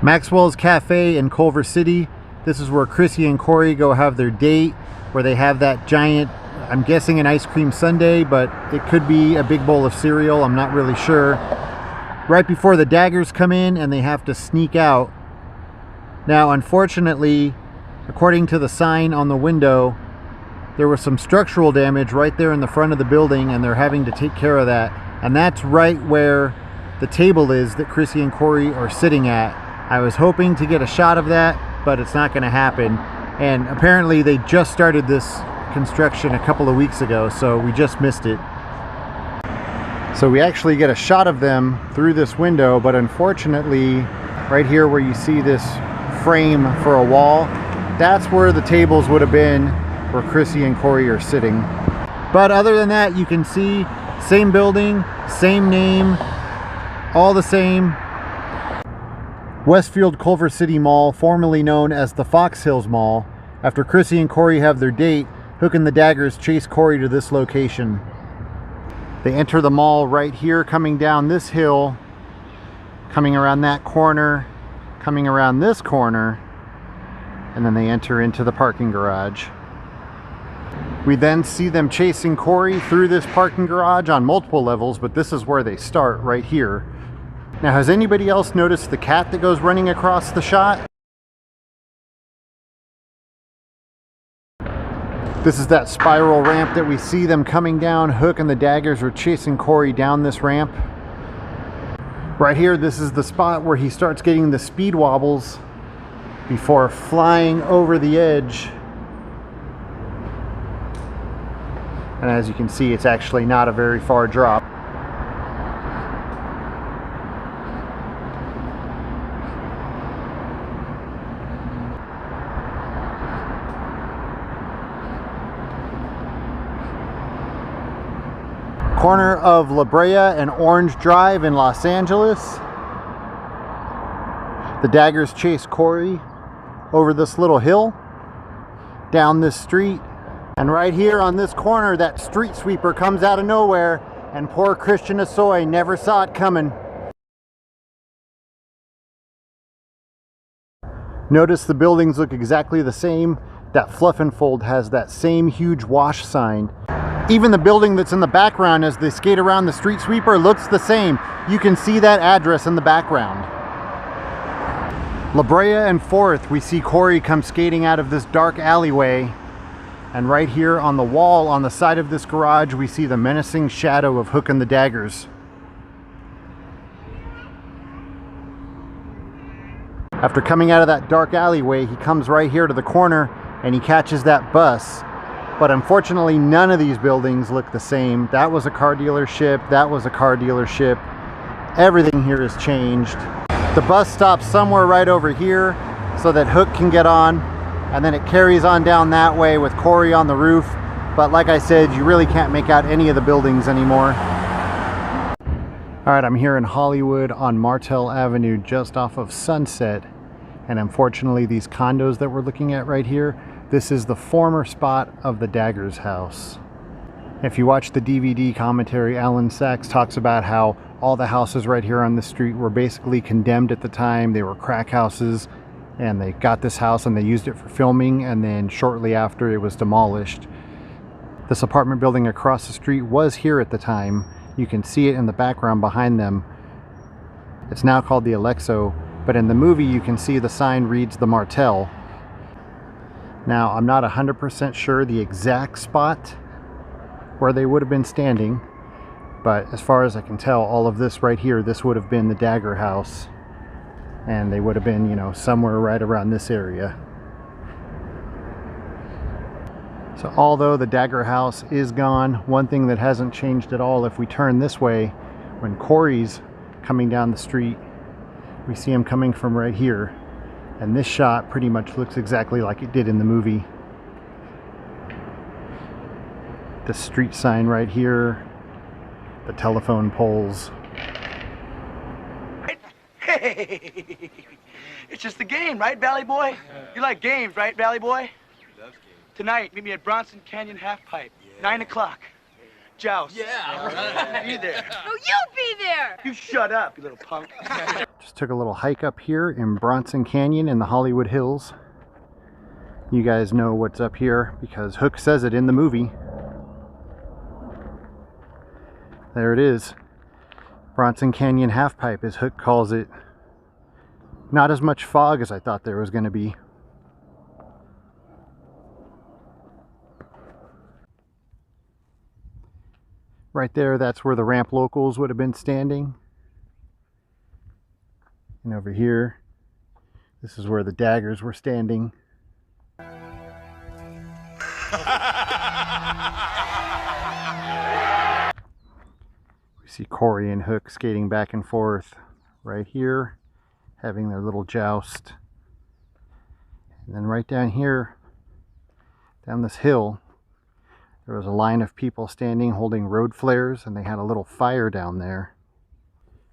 Maxwell's Cafe in Culver City. This is where Chrissy and Corey go have their date, where they have that giant, I'm guessing an ice cream sundae, but it could be a big bowl of cereal, I'm not really sure. Right before the daggers come in and they have to sneak out. Now, unfortunately, according to the sign on the window, there was some structural damage right there in the front of the building, and they're having to take care of that. And that's right where the table is that Chrissy and Corey are sitting at. I was hoping to get a shot of that, but it's not going to happen. And apparently they just started this construction a couple of weeks ago, so we just missed it. So we actually get a shot of them through this window, but unfortunately, right here where you see this frame for a wall, that's where the tables would have been where Chrissy and Corey are sitting. But other than that, you can see same building, same name, all the same. Westfield Culver City Mall, formerly known as the Fox Hills Mall. After Chrissy and Corey have their date, Hook and the Daggers chase Corey to this location. They enter the mall right here, coming down this hill, coming around that corner, coming around this corner, and then they enter into the parking garage. We then see them chasing Corey through this parking garage on multiple levels, but this is where they start, right here. Now, has anybody else noticed the cat that goes running across the shot? This is that spiral ramp that we see them coming down. Hook and the Daggers are chasing Corey down this ramp. Right here, this is the spot where he starts getting the speed wobbles before flying over the edge. And as you can see, it's actually not a very far drop. Corner of La Brea and Orange Drive in Los Angeles. The Daggers chase Corey over this little hill, down this street, and right here on this corner, that street sweeper comes out of nowhere, and poor Christian Asoy never saw it coming. Notice the buildings look exactly the same. That Fluff and Fold has that same huge wash sign. Even the building that's in the background as they skate around the street sweeper looks the same. You can see that address in the background. La Brea and 4th, we see Corey come skating out of this dark alleyway. And right here on the wall on the side of this garage, we see the menacing shadow of Hook and the Daggers. After coming out of that dark alleyway, he comes right here to the corner and he catches that bus. But unfortunately, none of these buildings look the same. That was a car dealership. That was a car dealership. Everything here has changed. The bus stops somewhere right over here so that Hook can get on, and then it carries on down that way with Corey on the roof. But like I said, you really can't make out any of the buildings anymore. All right, I'm here in Hollywood on Martel Avenue, just off of Sunset. And unfortunately, these condos that we're looking at right here, this is the former spot of the Daggers house. If you watch the DVD commentary, Alan Sachs talks about how all the houses right here on the street were basically condemned at the time. They were crack houses, and they got this house and they used it for filming, and then shortly after it was demolished. This apartment building across the street was here at the time. You can see it in the background behind them. It's now called the Alexo, but in the movie you can see the sign reads the Martel. Now, I'm not 100% sure the exact spot where they would have been standing, but as far as I can tell, all of this right here, this would have been the Dagger house, and they would have been, you know, somewhere right around this area. So although the Dagger house is gone, one thing that hasn't changed at all, if we turn this way, when Corey's coming down the street, we see him coming from right here. And this shot pretty much looks exactly like it did in the movie. The street sign right here, the telephone poles. Hey, it's just a game, right, Valley Boy? You like games, right, Valley Boy? He loves games. Tonight, meet me at Bronson Canyon Half Pipe, 9 o'clock. Joust. Yeah. Be there. No, you be there. You shut up, you little punk. Just took a little hike up here in Bronson Canyon in the Hollywood Hills. You guys know what's up here because Hook says it in the movie. There it is. Bronson Canyon Halfpipe, as Hook calls it. Not as much fog as I thought there was going to be. Right there, that's where the ramp locals would have been standing. And over here, this is where the daggers were standing. We see Corey and Hook skating back and forth right here, having their little joust. And then right down here, down this hill, there was a line of people standing holding road flares, and they had a little fire down there.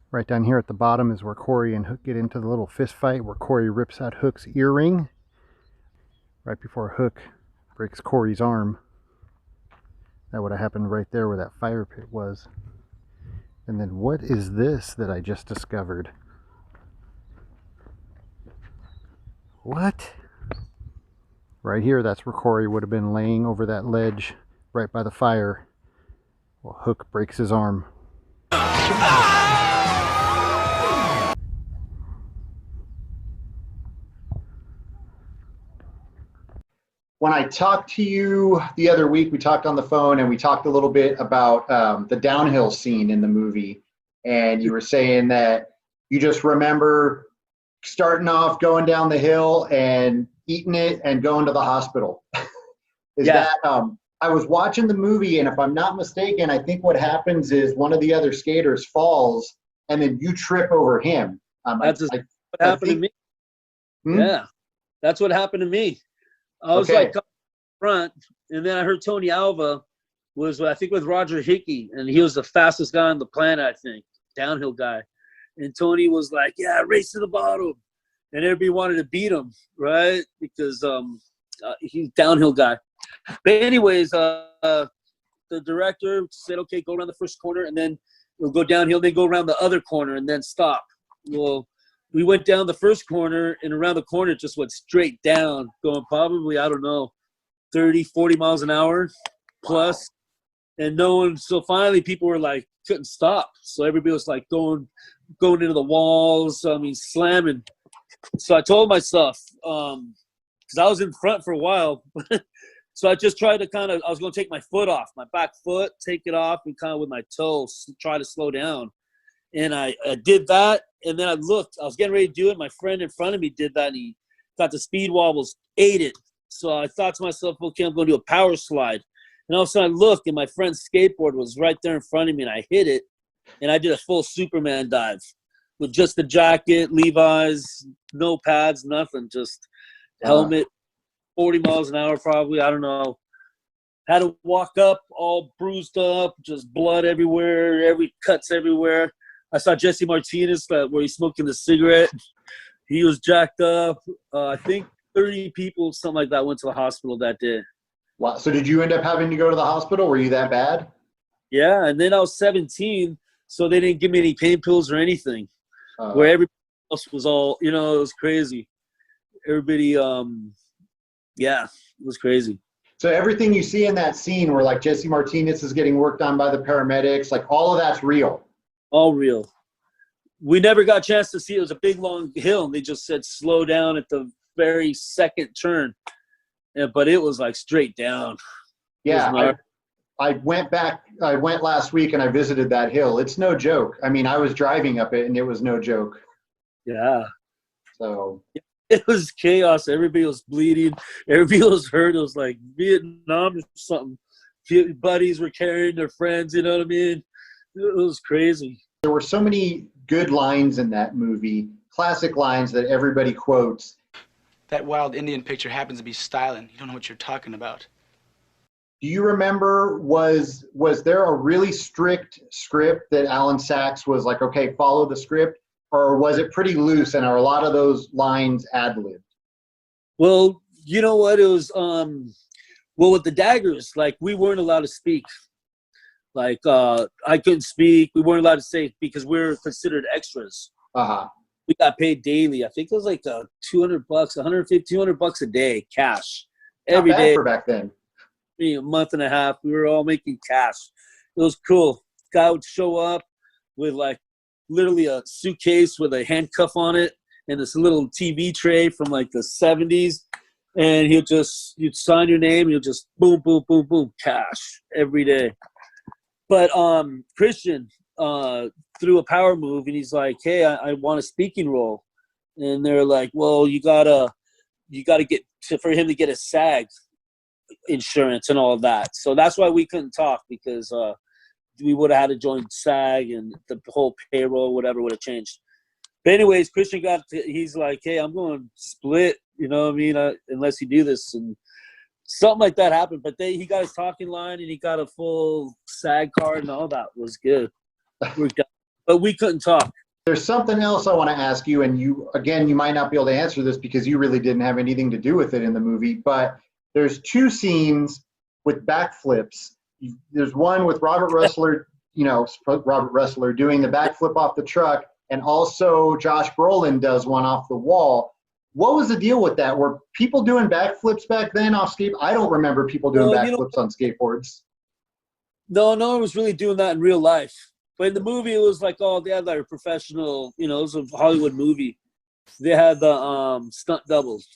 Right down here at the bottom is where Corey and Hook get into the little fist fight, where Corey rips out Hook's earring right before Hook breaks Corey's arm. That would have happened right there where that fire pit was. And then what is this that I just discovered? What? Right here, that's where Corey would have been laying over that ledge right by the fire. Well, Hook breaks his arm. When I talked to you the other week, we talked on the phone and we talked a little bit about the downhill scene in the movie. And you were saying that you just remember starting off, going down the hill and eating it and going to the hospital. I was watching the movie, and if I'm not mistaken, I think what happens is one of the other skaters falls and then you trip over him. That's what happened to me. Yeah, that's what happened to me. I was like up front, and then I heard Tony Alva was, I think, with Roger Hickey, and he was the fastest guy on the planet, I think, downhill guy. And Tony was like, yeah, race to the bottom. And everybody wanted to beat him, right? Because he's downhill guy. But anyways, the director said, okay, go around the first corner, and then we'll go downhill, then go around the other corner, and then stop. Well, we went down the first corner, and around the corner, it just went straight down, going probably, I don't know, 30, 40 miles an hour plus. Wow. And no one, so finally people were like, couldn't stop. So everybody was like going into the walls, slamming. So I told myself, because I was in front for a while, so I just tried to I was going to take my foot off, my back foot, take it off, and kind of with my toes, try to slow down. And I did that, and then I looked. I was getting ready to do it. My friend in front of me did that, and he got the speed wobbles, ate it. So I thought to myself, okay, I'm going to do a power slide. And all of a sudden I looked, and my friend's skateboard was right there in front of me, and I hit it, and I did a full Superman dive with just the jacket, Levi's, no pads, nothing, just helmet, 40 miles an hour probably, I don't know. Had to walk up all bruised up, just blood everywhere, cuts everywhere. I saw Jesse Martinez where he's smoking the cigarette. He was jacked up. I think 30 people, something like that, went to the hospital that day. Wow. So did you end up having to go to the hospital? Were you that bad? Yeah, and then I was 17, so they didn't give me any pain pills or anything. Where everybody else was all, it was crazy. Everybody, yeah, it was crazy. So everything you see in that scene where like Jesse Martinez is getting worked on by the paramedics, like all of that's real? All real. We never got a chance to see it. It was a big, long hill, and they just said slow down at the very second turn. Yeah, but it was like straight down. Yeah, I went last week and I visited that hill. It's no joke. I mean, I was driving up it and it was no joke. Yeah. So it was chaos. Everybody was bleeding. Everybody was hurt. It was like Vietnam or something. Buddies were carrying their friends, you know what I mean? It was crazy. There were so many good lines in that movie, classic lines that everybody quotes. That wild Indian picture happens to be styling. You don't know what you're talking about. Do you remember, was there a really strict script that Alan Sachs was like, okay, follow the script? Or was it pretty loose and are a lot of those lines ad-libbed? Well, you know what? It was, with the daggers, like we weren't allowed to speak. Like I couldn't speak. We weren't allowed to say because we're considered extras. We got paid daily. I think it was like $200, $150, $200 a day cash every Not bad day for back then. A month and a half. We were all making cash. It was cool. Guy would show up with like literally a suitcase with a handcuff on it and this little TV tray from like the 70s. And you'd sign your name, you'll just boom, boom, boom, boom, cash every day. But Christian threw a power move, and he's like, "Hey, I want a speaking role." And they're like, "Well, you gotta get for him to get a SAG insurance and all of that." So that's why we couldn't talk, because we would have had to join SAG, and the whole payroll, whatever, would have changed. But anyways, Christian he's like, "Hey, I'm going to split, you know what I mean, unless you do this." And something like that happened. But he got his talking line, and he got a full SAG card, and all that was good. But we couldn't talk. There's something else I want to ask you, and you might not be able to answer this because you really didn't have anything to do with it in the movie, but there's two scenes with backflips. There's one with Robert Ressler doing the backflip off the truck, and also Josh Brolin does one off the wall. What was the deal with that? Were people doing backflips back then off skate? I don't remember people doing backflips on skateboards. No one was really doing that in real life. But in the movie, it was like, they had like a professional, it was a Hollywood movie. They had the stunt doubles.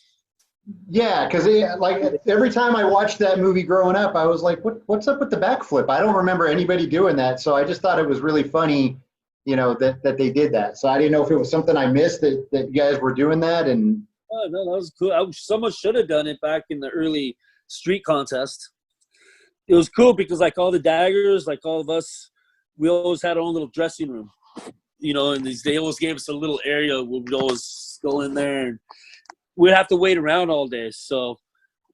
Yeah, because like every time I watched that movie growing up, I was like, what's up with the backflip? I don't remember anybody doing that. So I just thought it was really funny, that they did that. So I didn't know if it was something I missed that you guys were doing that. And oh, no, that was cool. Someone should have done it back in the early street contest. It was cool because like all the daggers, like all of us, we always had our own little dressing room, and they always gave us a little area where we'd always go in there, and we'd have to wait around all day. So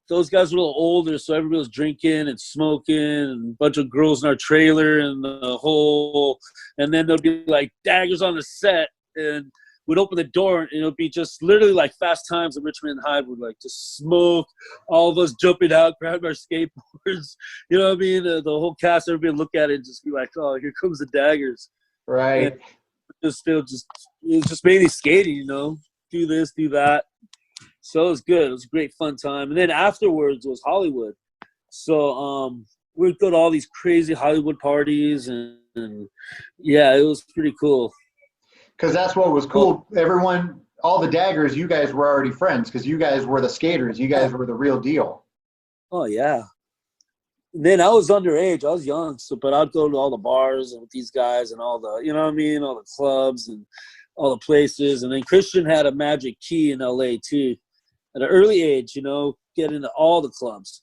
those guys were a little older, so everybody was drinking and smoking, and a bunch of girls in our trailer and and then there'd be like daggers on the set, and we'd open the door, and it would be just literally like Fast Times at Richmond High. Would like just smoke, all of us jumping out, grabbing our skateboards. You know what I mean? The whole cast, everybody would look at it and just be like, "Oh, here comes the daggers!" Right. And it was just mainly skating. Do this, do that. So it was good. It was a great fun time. And then afterwards was Hollywood. So we'd go to all these crazy Hollywood parties, and yeah, it was pretty cool. Because that's what was cool. Everyone, all the daggers, you guys were already friends because you guys were the skaters. You guys were the real deal. Oh, yeah. And then I was underage. I was young, but I'd go to all the bars with these guys and all the, all the clubs and all the places. And then Christian had a magic key in L.A. too. At an early age, get into all the clubs.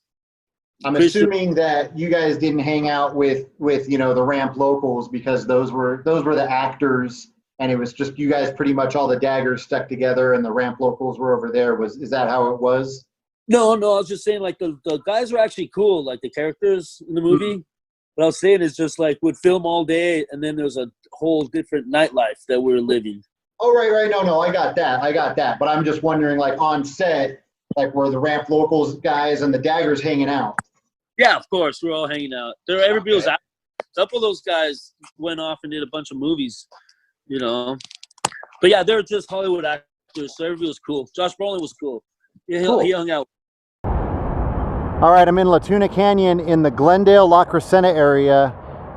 I'm assuming that you guys didn't hang out with the ramp locals because those were the actors. And it was just you guys pretty much all the daggers stuck together and the ramp locals were over there. Is that how it was? No, I was just saying like the guys were actually cool, like the characters in the movie. Mm-hmm. What I was saying is just like we'd film all day and then there's a whole different nightlife that we were living. Oh, right. No, I got that. But I'm just wondering, like on set, like were the ramp locals guys and the daggers hanging out? Yeah, of course. We're all hanging out. Everybody was out. A couple of those guys went off and did a bunch of movies. But yeah, they're just Hollywood actors, so everybody was cool. Josh Brolin was cool. Yeah, he hung out. All right, I'm in La Tuna Canyon in the Glendale, La Crescenta area,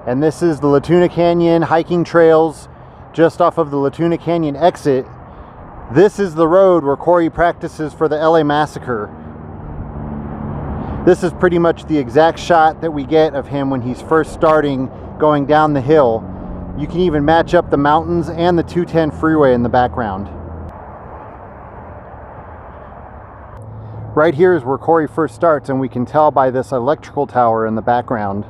and this is the La Tuna Canyon hiking trails just off of the La Tuna Canyon exit. This is the road where Corey practices for the LA Massacre. This is pretty much the exact shot that we get of him when he's first starting going down the hill. You can even match up the mountains and the 210 freeway in the background. Right here is where Corey first starts, and we can tell by this electrical tower in the background.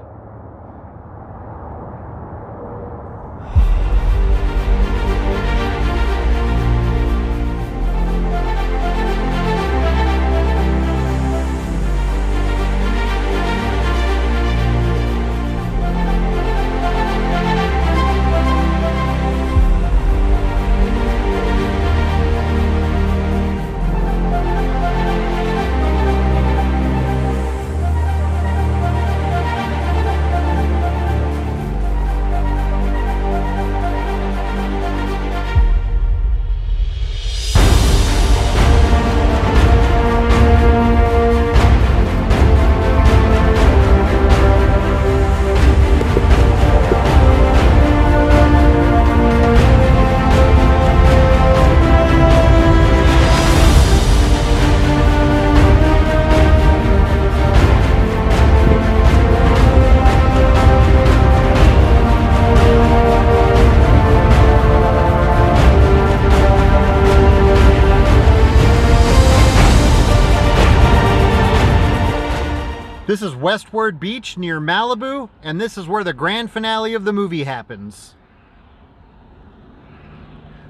This is Westward Beach near Malibu, and this is where the grand finale of the movie happens.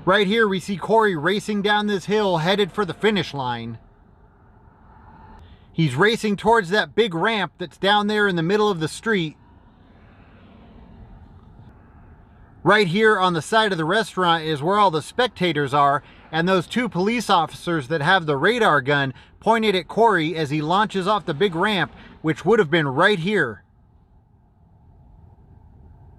Right here we see Corey racing down this hill headed for the finish line. He's racing towards that big ramp that's down there in the middle of the street. Right here on the side of the restaurant is where all the spectators are, and those two police officers that have the radar gun pointed at Corey as he launches off the big ramp, which would have been right here.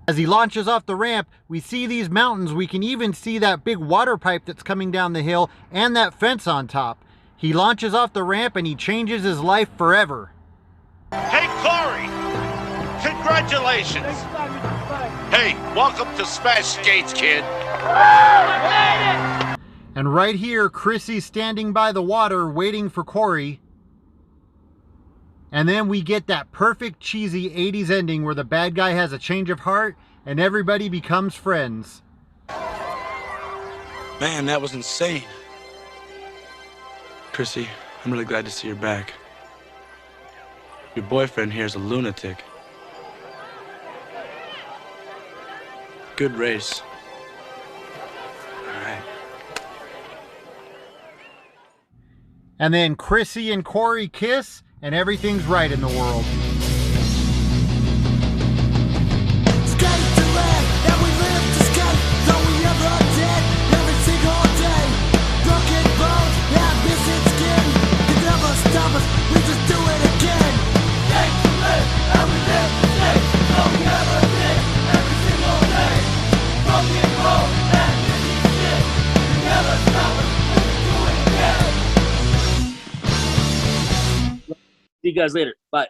As he launches off the ramp, we see these mountains. We can even see that big water pipe that's coming down the hill and that fence on top. He launches off the ramp and he changes his life forever. Hey, Corey! Congratulations! Hey, welcome to Smash Skates, kid. And right here, Chrissy's standing by the water waiting for Corey. And then we get that perfect cheesy 80s ending where the bad guy has a change of heart and everybody becomes friends. Man, that was insane. Chrissy, I'm really glad to see you're back. Your boyfriend here is a lunatic. Good race. All right. And then Chrissy and Corey kiss, and everything's right in the world. See you guys later. Bye.